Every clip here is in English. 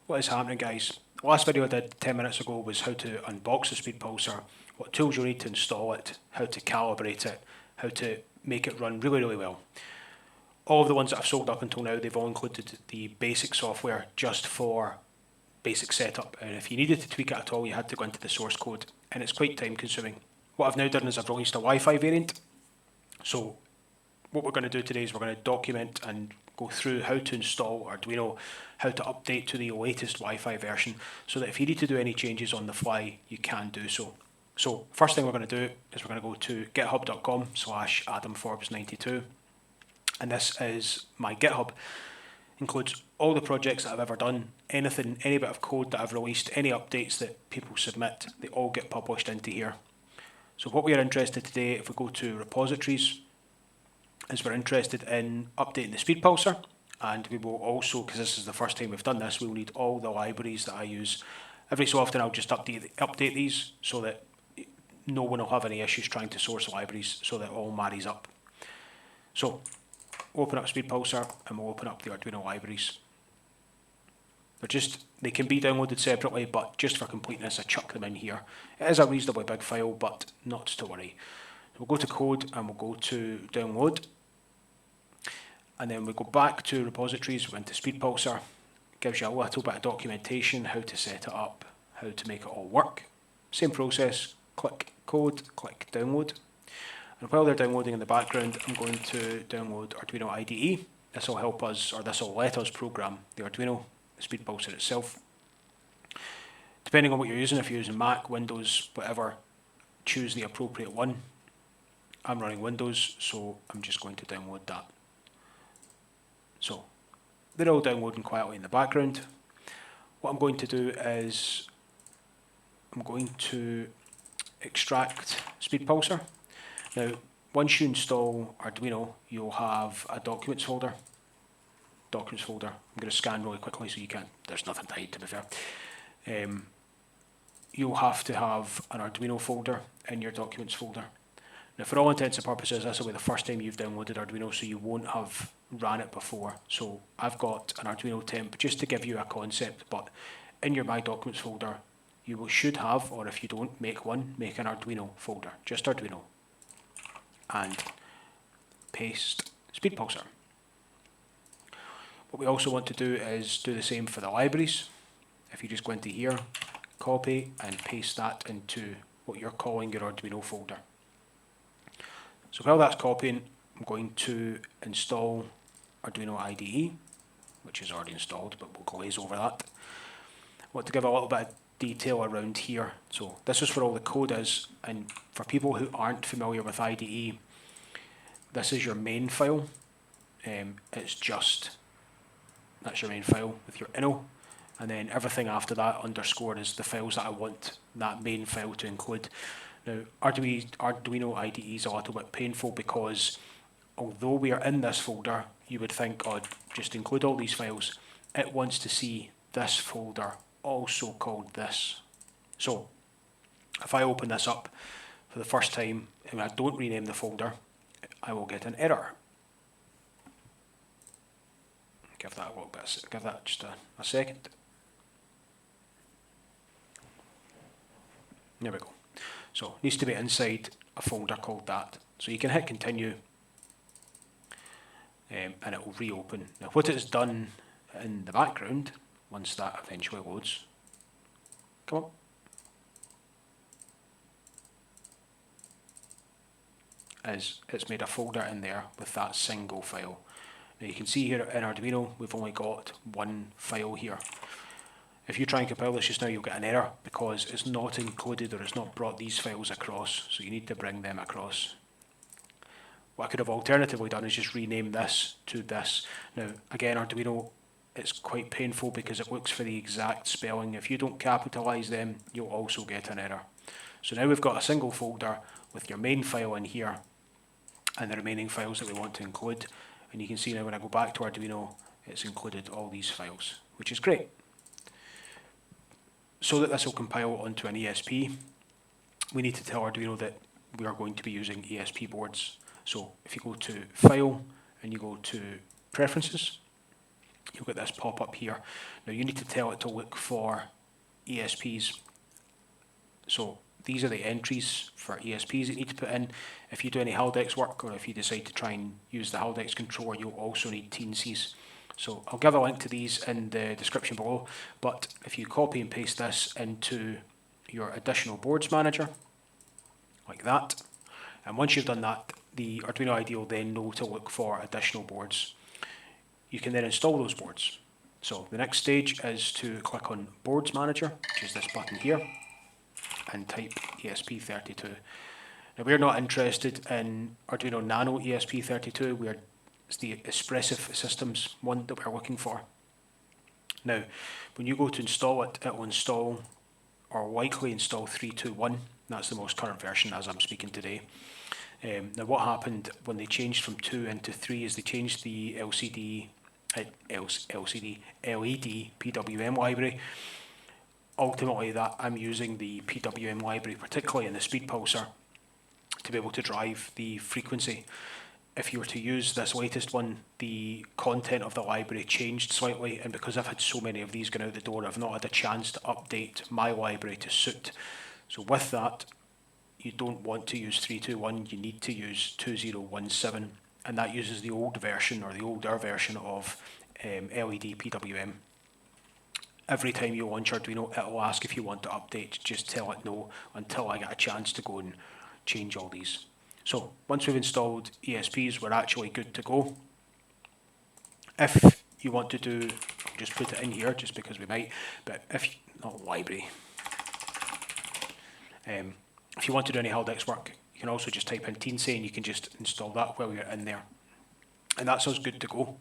What is happening, guys? The last video I did 10 minutes ago was how to unbox the SpeedPulser, what tools you need to install it, how to calibrate it, how to make it run really, really well. All of the ones that I've sold up until now, they've all included the basic software just for basic setup, and if you needed to tweak it at all, you had to go into the source code, and it's quite time consuming. What I've now done is I've released a Wi-Fi variant. So what we're going to do today is we're going to document and go through how to install Arduino, how to update to the latest Wi-Fi version, so that if you need to do any changes on the fly, you can do so. So first thing we're going to do is we're going to go to github.com/AdamForbes92, and this is my GitHub. Includes all the projects that I've ever done, anything, any bit of code that I've released, any updates that people submit, they all get published into here. So what we are interested today, if we go to repositories, is we're interested in updating the SpeedPulser, and we will also, because this is the first time we've done this, we will need all the libraries that I use. Every so often I'll just update these so that no one will have any issues trying to source libraries, so that it all marries up. So we'll open up SpeedPulser and we'll open up the Arduino libraries. They can be downloaded separately, but just for completeness, I chuck them in here. It is a reasonably big file, but not to worry. We'll go to code and we'll go to download. And then we go back to repositories, we're into SpeedPulser. It gives you a little bit of documentation, how to set it up, how to make it all work. Same process, click code, click download. And while they're downloading in the background, I'm going to download Arduino IDE. This will help us, or this will let us program the Arduino, the SpeedPulser itself. Depending on what you're using, if you're using Mac, Windows, whatever, choose the appropriate one. I'm running Windows, so I'm just going to download that. So they're all downloading quietly in the background. What I'm going to do is I'm going to extract SpeedPulser. Now, once you install Arduino, you'll have a documents folder. I'm going to scan really quickly so you can't, there's nothing to hide, to be fair. You'll have to have an Arduino folder in your documents folder. Now, for all intents and purposes, this will be the first time you've downloaded Arduino, so you won't have ran it before. So I've got an Arduino temp just to give you a concept, but in your My Documents folder, you should have, or if you don't, make an Arduino folder, just Arduino. And paste SpeedPulser. What we also want to do is do the same for the libraries. If you just go into here, copy and paste that into what you're calling your Arduino folder. So while that's copying, I'm going to install Arduino IDE, which is already installed, but we'll glaze over that. I want to give a little bit of detail around here. So this is where all the code is, and for people who aren't familiar with IDE, this is your main file. That's your main file with your init, and then everything after that underscore is the files that I want that main file to include. Now, Arduino IDE is a little bit painful because although we are in this folder, you would think, oh, just include all these files. It wants to see this folder, also called this. So if I open this up for the first time and I don't rename the folder, I will get an error. Give that a little bit, give that just a second. There we go. So it needs to be inside a folder called that. So you can hit continue and it will reopen. Now what it has done in the background, once that eventually loads, come on. Is it's made a folder in there with that single file. Now you can see here in Arduino, we've only got one file here. If you try and compile this just now, you'll get an error because it's not included or it's not brought these files across, so you need to bring them across. What I could have alternatively done is just rename this to this. Now, again, Arduino, it's quite painful because it looks for the exact spelling. If you don't capitalize them, you'll also get an error. So now we've got a single folder with your main file in here and the remaining files that we want to include. And you can see now when I go back to Arduino, it's included all these files, which is great. So that this will compile onto an ESP, we need to tell Arduino that we are going to be using ESP boards. So if you go to File and you go to Preferences, you'll get this pop up here. Now you need to tell it to look for ESPs. So these are the entries for ESPs that you need to put in. If you do any Haldex work, or if you decide to try and use the Haldex controller, you'll also need TNCs. So I'll give a link to these in the description below, but if you copy and paste this into your additional boards manager, like that, and once you've done that, the Arduino IDE will then know to look for additional boards. You can then install those boards. So the next stage is to click on Boards Manager, which is this button here, and type ESP32. Now we're not interested in Arduino Nano ESP32, it's the Expressive Systems one that we're looking for. Now, when you go to install it, it will install, or likely install 3.2.1. That's the most current version as I'm speaking today. Now what happened when they changed from 2 into 3 is they changed the LED PWM library. Ultimately, that I'm using the PWM library, particularly in the SpeedPulser, to be able to drive the frequency. If you were to use this latest one, the content of the library changed slightly, and because I've had so many of these going out the door, I've not had a chance to update my library to suit. So with that, you don't want to use 3.2.1, you need to use 2.0.1.7, and that uses the old version, or the older version of LED PWM. Every time you launch Arduino, it'll ask if you want to update. Just tell it no until I get a chance to go and change all these. So once we've installed ESPs, we're actually good to go. If you want to do, I'll just put it in here just because we might, but if, not library. If you want to do any Haldex work, you can also just type in TNC and you can just install that while you're in there. And that's us good to go.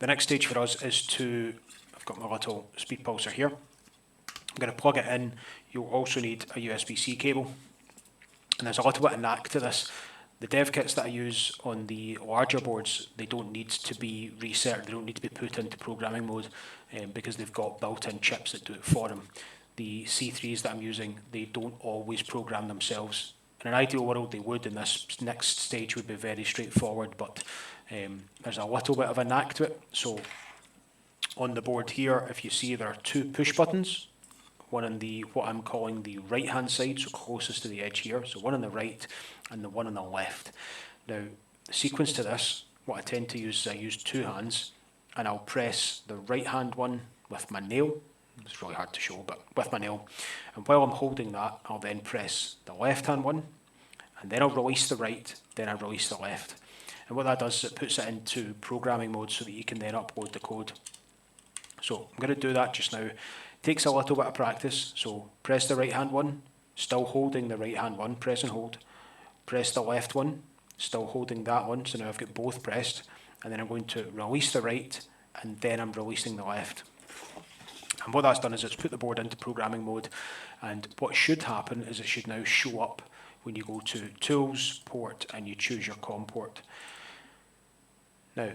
The next stage for us is to, I've got my little SpeedPulser here. I'm going to plug it in. You'll also need a USB-C cable. And there's a little bit of knack to this. The dev kits that I use on the larger boards, they don't need to be reset, they don't need to be put into programming mode because they've got built-in chips that do it for them. The C3s that I'm using, they don't always program themselves. In an ideal world they would, and this next stage would be very straightforward, but there's a little bit of a knack to it. So on the board here, if you see, there are 2 push buttons. One on the, what I'm calling the right hand side, so closest to the edge here, so one on the right and the one on the left. Now the sequence to this, what I tend to use is I use 2 hands, and I'll press the right hand one with my nail. It's really hard to show, but with my nail, and while I'm holding that, I'll then press the left hand one, and then I'll release the right, then I release the left. And what that does is it puts it into programming mode so that you can then upload the code. So I'm going to do that just now. Takes a little bit of practice, so press the right hand one, still holding the right hand one, press and hold. Press the left one, still holding that one, so now I've got both pressed, and then I'm going to release the right, and then I'm releasing the left. And what that's done is it's put the board into programming mode, and what should happen is it should now show up when you go to Tools, Port, and you choose your COM port. Now,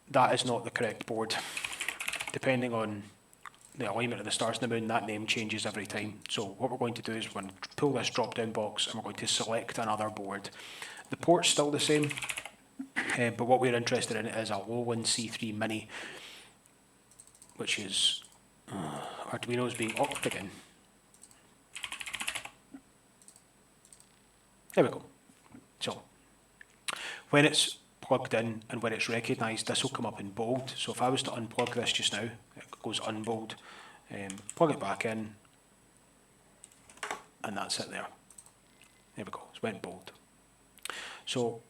that is not the correct board. Depending on the alignment of the stars and the moon, that name changes every time. So what we're going to do is we're going to pull this drop down box and we're going to select another board. The port's still the same, but what we're interested in is a low-end C3 Mini, which is Arduino's being awkward again. There we go. So when it's plugged in and when it's recognised, this will come up in bold. So if I was to unplug this just now, it goes unbold. Plug it back in, and that's it there. There we go, it's went bold. So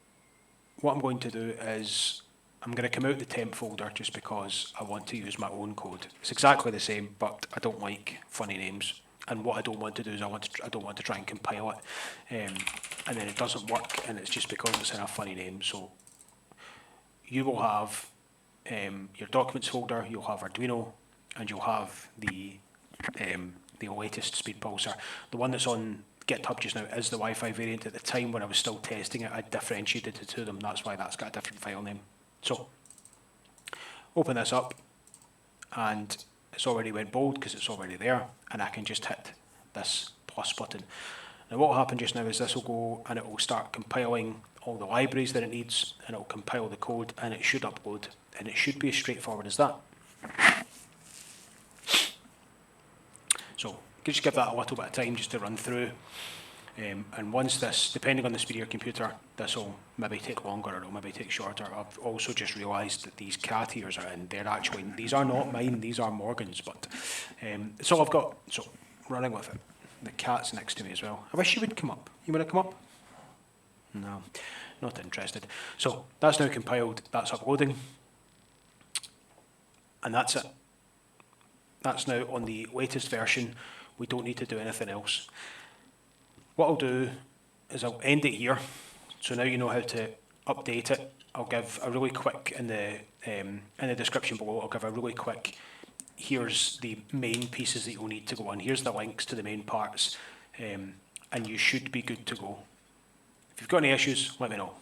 what I'm going to do is I'm going to come out the temp folder just because I want to use my own code. It's exactly the same, but I don't like funny names. And what I don't want to do is I don't want to try and compile it, and then it doesn't work, and it's just because it's in a funny name. So you will have your documents folder, you'll have Arduino, and you'll have the latest SpeedPulser. The one that's on GitHub just now is the Wi-Fi variant. At the time when I was still testing it, I differentiated the two of them. That's why that's got a different file name. So open this up, and it's already went bold because it's already there, and I can just hit this plus button. Now what will happen just now is this will go and it will start compiling all the libraries that it needs, and it will compile the code, and it should upload, and it should be as straightforward as that. So just give that a little bit of time just to run through. And once this, depending on the speed of your computer, this will maybe take longer or it'll maybe take shorter. I've also just realised that these cat ears are in. They're actually, these are not mine, these are Morgan's, but it's all I've got. So running with it. The cat's next to me as well. I wish you would come up. You want to come up? No, not interested. So that's now compiled, that's uploading. And that's it. That's now on the latest version. We don't need to do anything else. What I'll do is I'll end it here. So now you know how to update it. I'll give a really quick, in the description below, I'll give a really quick, here's the main pieces that you'll need to go on. Here's the links to the main parts, and you should be good to go. If you've got any issues, let me know.